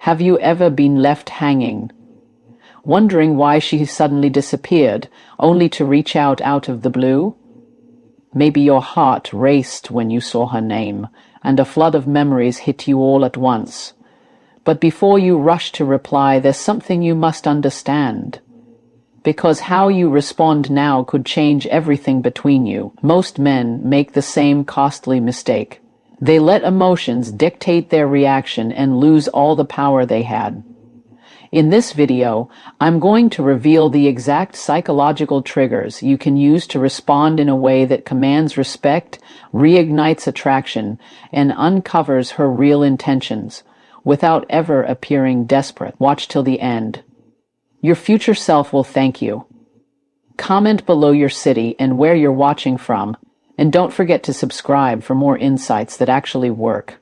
Have you ever been left hanging, wondering why she suddenly disappeared, only to reach out of the blue? Maybe your heart raced when you saw her name, and a flood of memories hit you all at once. But before you rush to reply, there's something you must understand. Because how you respond now could change everything between you. Most men make the same costly mistake. They let emotions dictate their reaction and lose all the power they had. In this video, I'm going to reveal the exact psychological triggers you can use to respond in a way that commands respect, reignites attraction, and uncovers her real intentions, without ever appearing desperate. Watch till the end. Your future self will thank you. Comment below your city and where you're watching from, and don't forget to subscribe for more insights that actually work.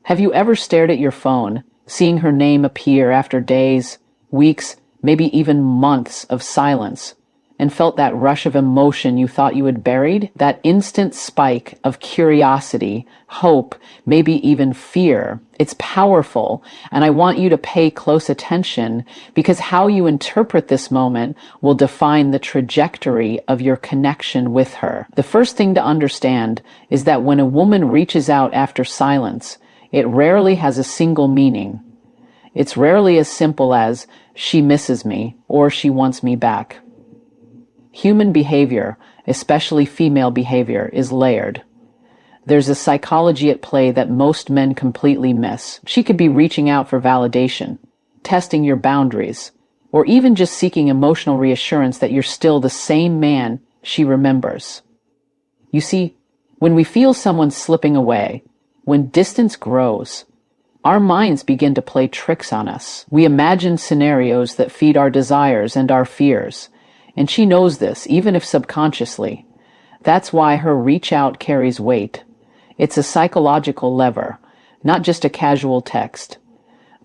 Have you ever stared at your phone, seeing her name appear after days, weeks, maybe even months of silence, and felt that rush of emotion you thought you had buried? That instant spike of curiosity, hope, maybe even fear. It's powerful, and I want you to pay close attention, because how you interpret this moment will define the trajectory of your connection with her. The first thing to understand is that when a woman reaches out after silence, it rarely has a single meaning. It's rarely as simple as, she misses me, or she wants me back. Human behavior, especially female behavior, is layered. There's a psychology at play that most men completely miss. She could be reaching out for validation, testing your boundaries, or even just seeking emotional reassurance that you're still the same man she remembers. You see, when we feel someone slipping away, when distance grows, our minds begin to play tricks on us. We imagine scenarios that feed our desires and our fears, and she knows this, even if subconsciously. That's why her reach out carries weight. It's a psychological lever, not just a casual text.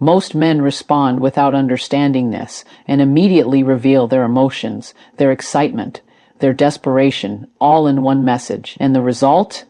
Most men respond without understanding this and immediately reveal their emotions, their excitement, their desperation, all in one message. And the result?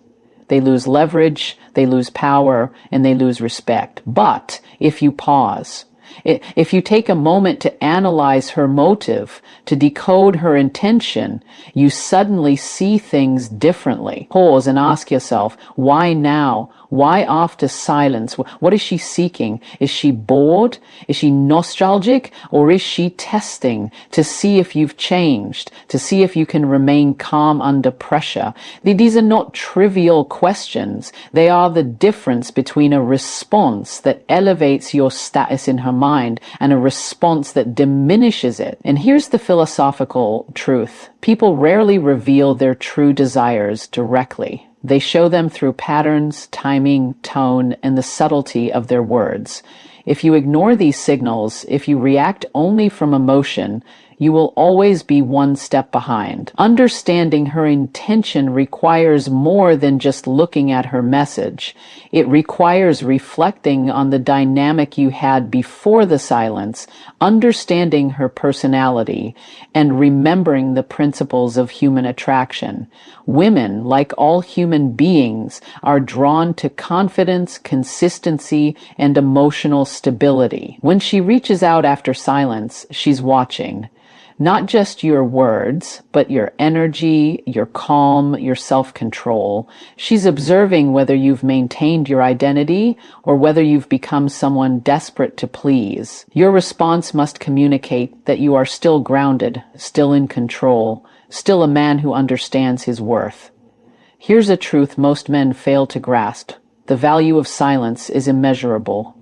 They lose leverage, they lose power, and they lose respect. But if you pause, if you take a moment to analyze her motive, to decode her intention, you suddenly see things differently. Pause and ask yourself, why now? Why after silence? What is she seeking? Is she bored? Is she nostalgic? Or is she testing to see if you've changed, to see if you can remain calm under pressure? These are not trivial questions. They are the difference between a response that elevates your status in her mind and a response that diminishes it. And here's the philosophical truth. People rarely reveal their true desires directly. They show them through patterns, timing, tone, and the subtlety of their words. If you ignore these signals, if you react only from emotion, you will always be one step behind. Understanding her intention requires more than just looking at her message. It requires reflecting on the dynamic you had before the silence, understanding her personality, and remembering the principles of human attraction. Women, like all human beings, are drawn to confidence, consistency, and emotional stability. When she reaches out after silence, she's watching. Not just your words, but your energy, your calm, your self-control. She's observing whether you've maintained your identity or whether you've become someone desperate to please. Your response must communicate that you are still grounded, still in control, still a man who understands his worth. Here's a truth most men fail to grasp. The value of silence is immeasurable.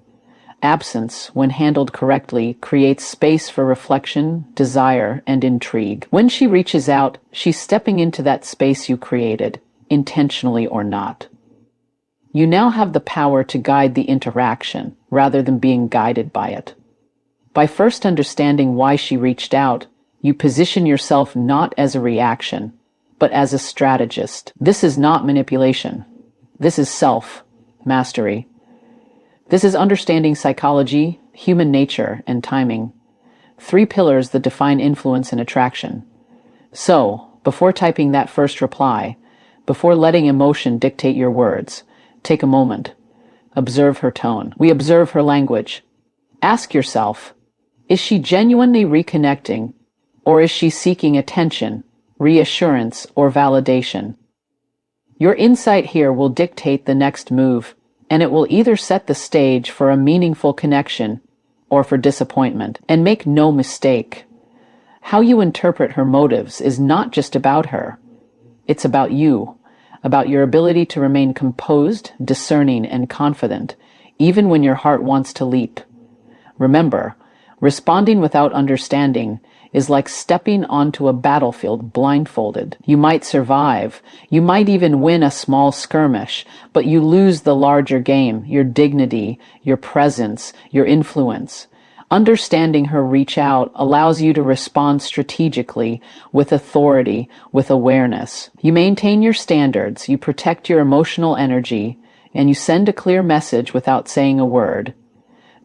Absence, when handled correctly, creates space for reflection, desire, and intrigue. When she reaches out, she's stepping into that space you created, intentionally or not. You now have the power to guide the interaction, rather than being guided by it. By first understanding why she reached out, you position yourself not as a reaction, but as a strategist. This is not manipulation. This is self-mastery. This is understanding psychology, human nature, and timing. 3 pillars that define influence and attraction. So, before typing that first reply, before letting emotion dictate your words, take a moment. Observe her tone. We observe her language. Ask yourself, is she genuinely reconnecting, or is she seeking attention, reassurance, or validation? Your insight here will dictate the next move, and it will either set the stage for a meaningful connection or for disappointment. And make no mistake, how you interpret her motives is not just about her. It's about you, about your ability to remain composed, discerning, and confident, even when your heart wants to leap. Remember, responding without understanding is like stepping onto a battlefield blindfolded. You might survive, you might even win a small skirmish, but you lose the larger game, your dignity, your presence, your influence. Understanding her reach out allows you to respond strategically, with authority, with awareness. You maintain your standards, you protect your emotional energy, and you send a clear message without saying a word.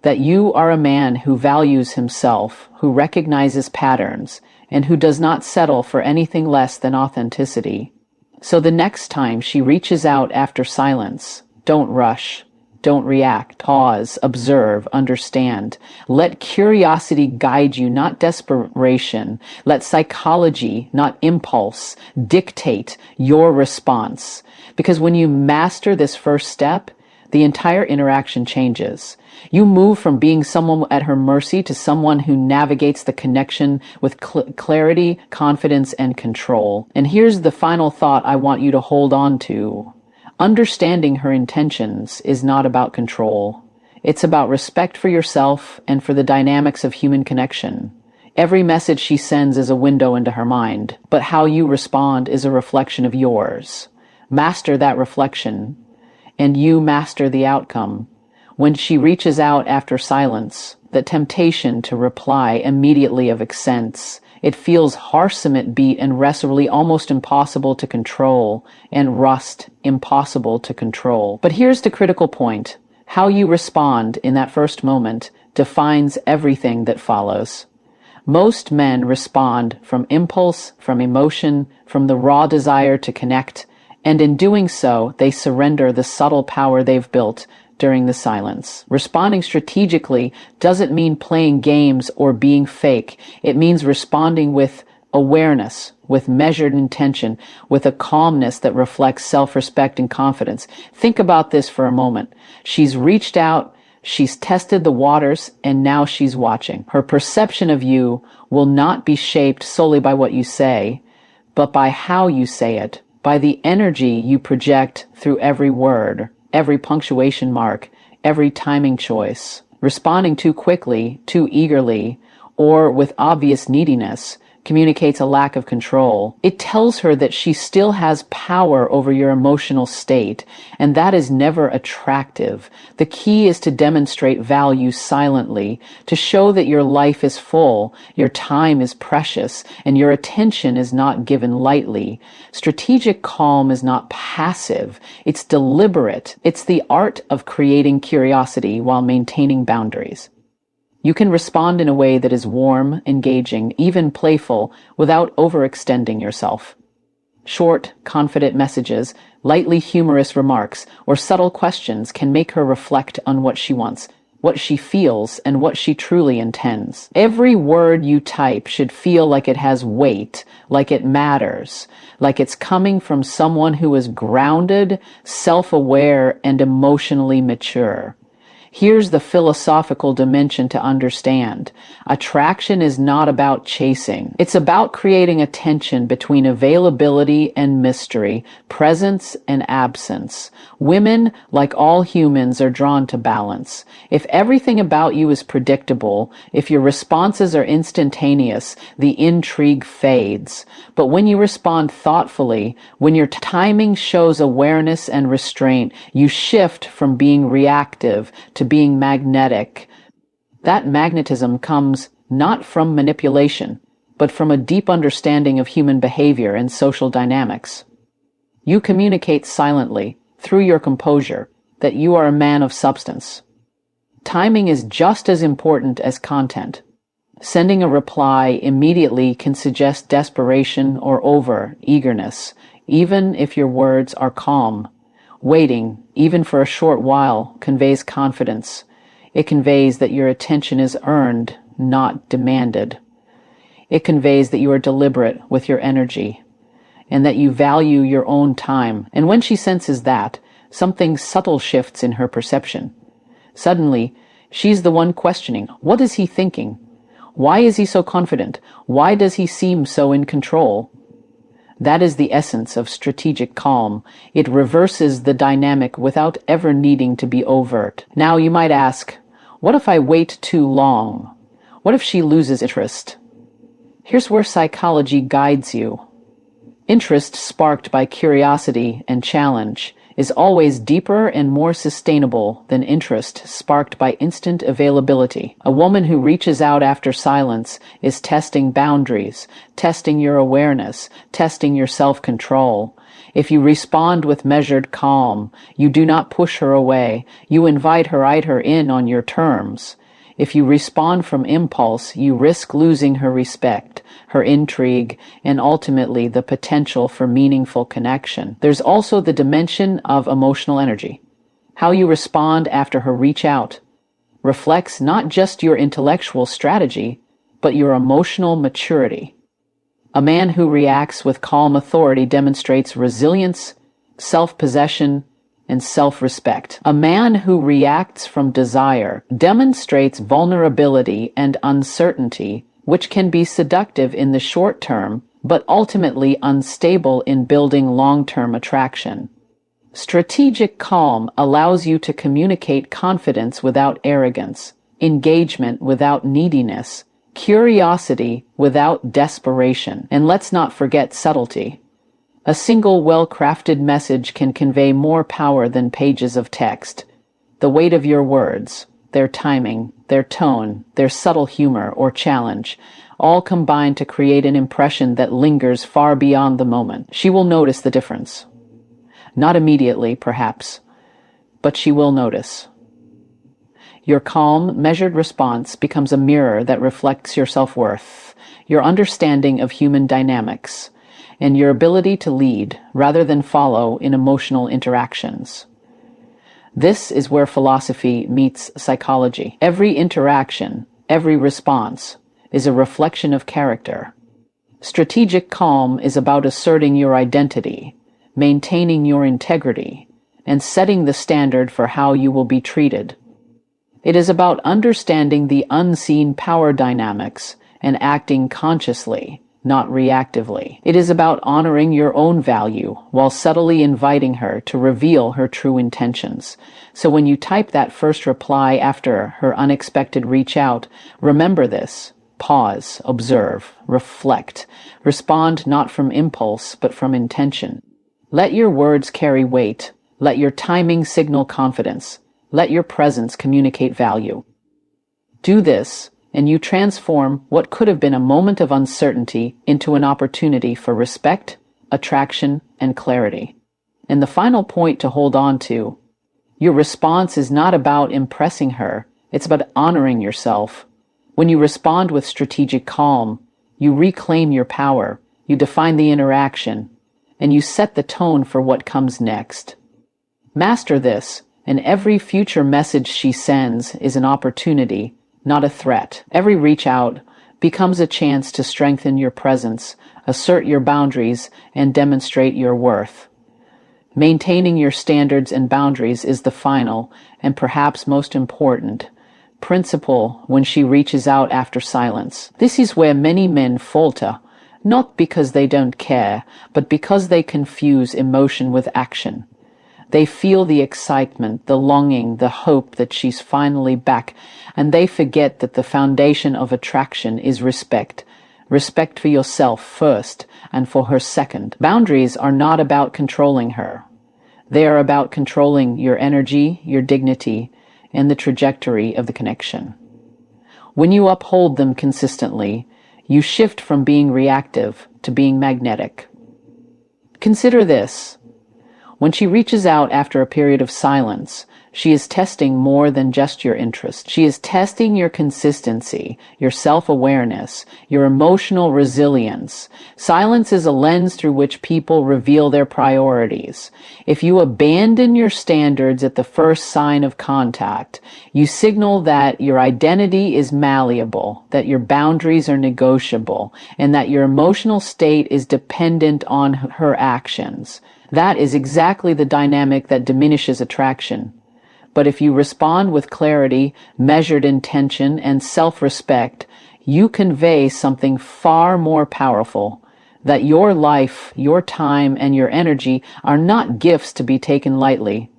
That you are a man who values himself, who recognizes patterns, and who does not settle for anything less than authenticity. So the next time she reaches out after silence, don't rush. Don't react. Pause, observe, understand. Let curiosity guide you, not desperation. Let psychology, not impulse, dictate your response. Because when you master this first step, the entire interaction changes. You move from being someone at her mercy to someone who navigates the connection with clarity, confidence, and control. And here's the final thought I want you to hold on to. Understanding her intentions is not about control. It's about respect for yourself and for the dynamics of human connection. Every message she sends is a window into her mind, but how you respond is a reflection of yours. Master that reflection, and you master the outcome. When she reaches out after silence, the temptation to reply immediately of accents, it feels harcement beat and restfully almost impossible to control, and rust impossible to control. But here's the critical point. How you respond in that first moment defines everything that follows. Most men respond from impulse, from emotion, from the raw desire to connect, and in doing so, they surrender the subtle power they've built during the silence. Responding strategically doesn't mean playing games or being fake. It means responding with awareness, with measured intention, with a calmness that reflects self-respect and confidence. Think about this for a moment. She's reached out, she's tested the waters, and now she's watching. Her perception of you will not be shaped solely by what you say, but by how you say it, by the energy you project through every word, every punctuation mark, every timing choice. Responding too quickly, too eagerly, or with obvious neediness communicates a lack of control. It tells her that she still has power over your emotional state, and that is never attractive. The key is to demonstrate value silently, to show that your life is full, your time is precious, and your attention is not given lightly. Strategic calm is not passive, it's deliberate. It's the art of creating curiosity while maintaining boundaries. You can respond in a way that is warm, engaging, even playful, without overextending yourself. Short, confident messages, lightly humorous remarks, or subtle questions can make her reflect on what she wants, what she feels, and what she truly intends. Every word you type should feel like it has weight, like it matters, like it's coming from someone who is grounded, self-aware, and emotionally mature. Here's the philosophical dimension to understand. Attraction is not about chasing. It's about creating a tension between availability and mystery, presence and absence. Women, like all humans, are drawn to balance. If everything about you is predictable, if your responses are instantaneous, the intrigue fades. But when you respond thoughtfully, when your timing shows awareness and restraint, you shift from being reactive to being magnetic. That magnetism comes not from manipulation, but from a deep understanding of human behavior and social dynamics. You communicate silently, through your composure, that you are a man of substance. Timing is just as important as content. Sending a reply immediately can suggest desperation or over-eagerness, even if your words are calm. Waiting, even for a short while, conveys confidence. It conveys that your attention is earned, not demanded. It conveys that you are deliberate with your energy and that you value your own time. And when she senses that, something subtle shifts in her perception. Suddenly, she's the one questioning, what is he thinking? Why is he so confident? Why does he seem so in control? That is the essence of strategic calm. It reverses the dynamic without ever needing to be overt. Now you might ask, what if I wait too long? What if she loses interest? Here's where psychology guides you. Interest sparked by curiosity and challenge is always deeper and more sustainable than interest sparked by instant availability. A woman who reaches out after silence is testing boundaries, testing your awareness, testing your self-control. If you respond with measured calm, you do not push her away, you invite her in on your terms. If you respond from impulse, you risk losing her respect, her intrigue, and ultimately the potential for meaningful connection. There's also the dimension of emotional energy. How you respond after her reach out reflects not just your intellectual strategy, but your emotional maturity. A man who reacts with calm authority demonstrates resilience, self-possession, and self-respect. A man who reacts from desire demonstrates vulnerability and uncertainty, which can be seductive in the short term, but ultimately unstable in building long-term attraction. Strategic calm allows you to communicate confidence without arrogance, engagement without neediness, curiosity without desperation, and let's not forget subtlety. A single well-crafted message can convey more power than pages of text. The weight of your words, their timing, their tone, their subtle humor or challenge, all combine to create an impression that lingers far beyond the moment. She will notice the difference. Not immediately, perhaps, but she will notice. Your calm, measured response becomes a mirror that reflects your self-worth, your understanding of human dynamics, and your ability to lead rather than follow in emotional interactions. This is where philosophy meets psychology. Every interaction, every response, is a reflection of character. Strategic calm is about asserting your identity, maintaining your integrity, and setting the standard for how you will be treated. It is about understanding the unseen power dynamics and acting consciously, not reactively. It is about honoring your own value while subtly inviting her to reveal her true intentions. So when you type that first reply after her unexpected reach out, remember this. Pause, observe, reflect. Respond not from impulse, but from intention. Let your words carry weight. Let your timing signal confidence. Let your presence communicate value. Do this, and you transform what could have been a moment of uncertainty into an opportunity for respect, attraction, and clarity. And the final point to hold on to, your response is not about impressing her, it's about honoring yourself. When you respond with strategic calm, you reclaim your power, you define the interaction, and you set the tone for what comes next. Master this, and every future message she sends is an opportunity, not a threat. Every reach out becomes a chance to strengthen your presence, assert your boundaries, and demonstrate your worth. Maintaining your standards and boundaries is the final, and perhaps most important, principle when she reaches out after silence. This is where many men falter, not because they don't care, but because they confuse emotion with action. They feel the excitement, the longing, the hope that she's finally back, and they forget that the foundation of attraction is respect. Respect for yourself first, and for her second. Boundaries are not about controlling her. They are about controlling your energy, your dignity, and the trajectory of the connection. When you uphold them consistently, you shift from being reactive to being magnetic. Consider this. When she reaches out after a period of silence, She is testing more than just your interest. She is testing your consistency, your self-awareness, your emotional resilience. Silence is a lens through which people reveal their priorities. If you abandon your standards at the first sign of contact, you signal that your identity is malleable, that your boundaries are negotiable, and that your emotional state is dependent on her actions. That is exactly the dynamic that diminishes attraction. But if you respond with clarity, measured intention, and self-respect, you convey something far more powerful, that your life, your time, and your energy are not gifts to be taken lightly.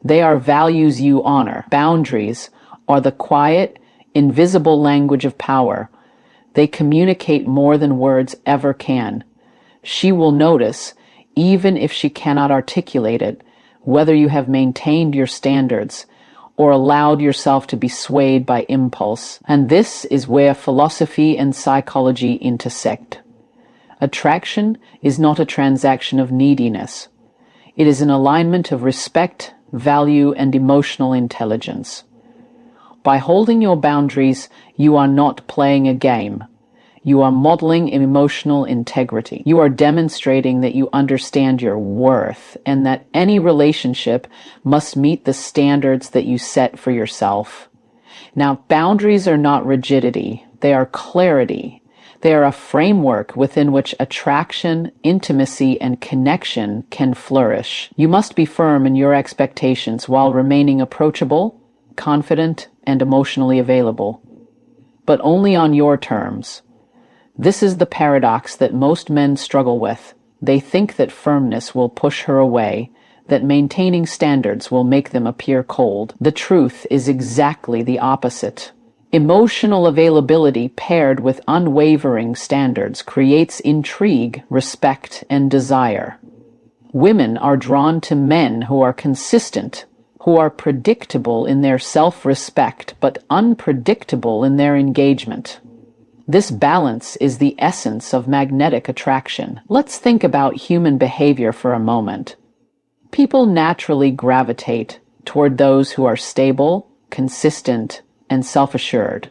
They are values you honor. Boundaries are the quiet, invisible language of power. They communicate more than words ever can. She will notice, even if she cannot articulate it, whether you have maintained your standards or allowed yourself to be swayed by impulse. And this is where philosophy and psychology intersect. Attraction is not a transaction of neediness. It is an alignment of respect, value, and emotional intelligence. By holding your boundaries, you are not playing a game. You are modeling emotional integrity. You are demonstrating that you understand your worth and that any relationship must meet the standards that you set for yourself. Now, boundaries are not rigidity. They are clarity. They are a framework within which attraction, intimacy, and connection can flourish. You must be firm in your expectations while remaining approachable, confident, and emotionally available. But only on your terms. This is the paradox that most men struggle with. They think that firmness will push her away, that maintaining standards will make them appear cold. The truth is exactly the opposite. Emotional availability paired with unwavering standards creates intrigue, respect, and desire. Women are drawn to men who are consistent, who are predictable in their self-respect, but unpredictable in their engagement. This balance is the essence of magnetic attraction. Let's think about human behavior for a moment. People naturally gravitate toward those who are stable, consistent, and self-assured.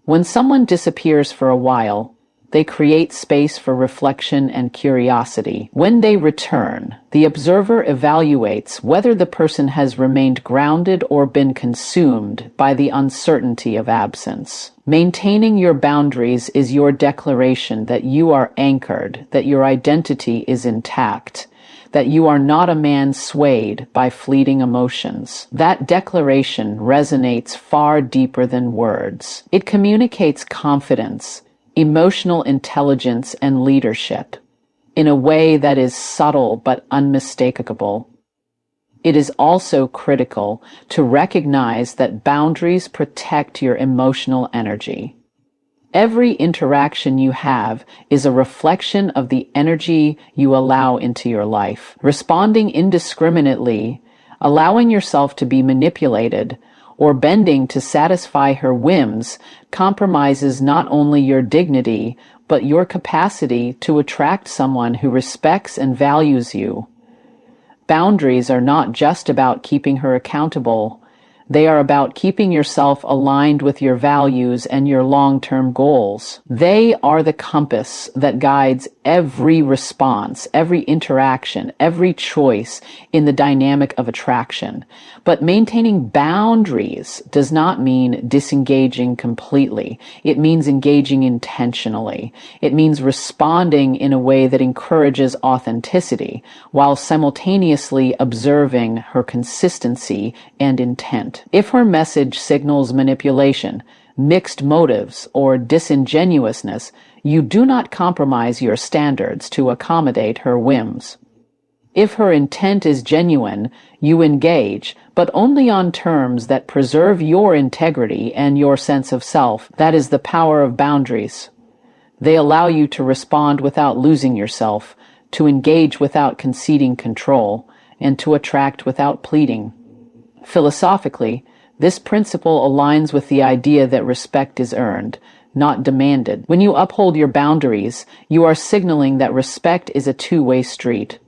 When someone disappears for a while, they create space for reflection and curiosity. When they return, the observer evaluates whether the person has remained grounded or been consumed by the uncertainty of absence. Maintaining your boundaries is your declaration that you are anchored, that your identity is intact, that you are not a man swayed by fleeting emotions. That declaration resonates far deeper than words. It communicates confidence, emotional intelligence, and leadership in a way that is subtle but unmistakable. It is also critical to recognize that boundaries protect your emotional energy. Every interaction you have is a reflection of the energy you allow into your life. Responding indiscriminately, allowing yourself to be manipulated, or bending to satisfy her whims compromises not only your dignity, but your capacity to attract someone who respects and values you. Boundaries are not just about keeping her accountable. They are about keeping yourself aligned with your values and your long-term goals. They are the compass that guides every response, every interaction, every choice in the dynamic of attraction. But maintaining boundaries does not mean disengaging completely. It means engaging intentionally. It means responding in a way that encourages authenticity, while simultaneously observing her consistency and intent. If her message signals manipulation, mixed motives, or disingenuousness, you do not compromise your standards to accommodate her whims. If her intent is genuine, you engage, but only on terms that preserve your integrity and your sense of self. That is the power of boundaries. They allow you to respond without losing yourself, to engage without conceding control, and to attract without pleading. Philosophically, this principle aligns with the idea that respect is earned, not demanded. When you uphold your boundaries, you are signaling that respect is a two-way street.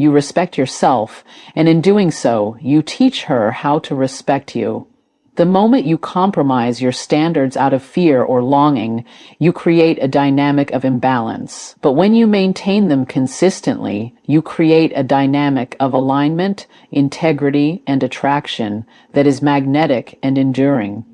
You respect yourself, and in doing so, you teach her how to respect you. The moment you compromise your standards out of fear or longing, you create a dynamic of imbalance. But when you maintain them consistently, you create a dynamic of alignment, integrity, and attraction that is magnetic and enduring.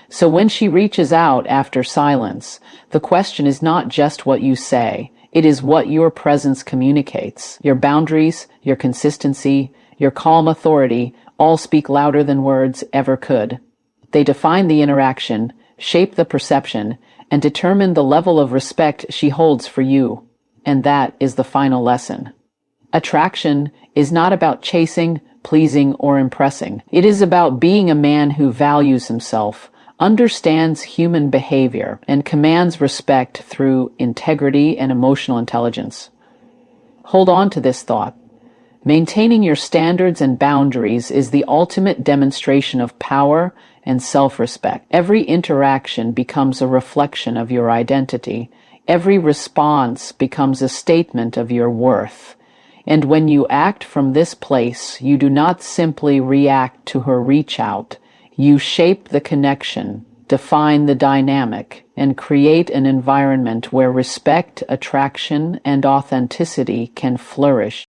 So when she reaches out after silence, the question is not just what you say, it is what your presence communicates. Your boundaries, your consistency, your calm authority all speak louder than words ever could. They define the interaction, shape the perception, and determine the level of respect she holds for you. And that is the final lesson. Attraction is not about chasing, pleasing, or impressing. It is about being a man who values himself, understands human behavior, and commands respect through integrity and emotional intelligence. Hold on to this thought. Maintaining your standards and boundaries is the ultimate demonstration of power and self-respect. Every interaction becomes a reflection of your identity. Every response becomes a statement of your worth. And when you act from this place, you do not simply react to her reach out. You shape the connection, define the dynamic, and create an environment where respect, attraction, and authenticity can flourish.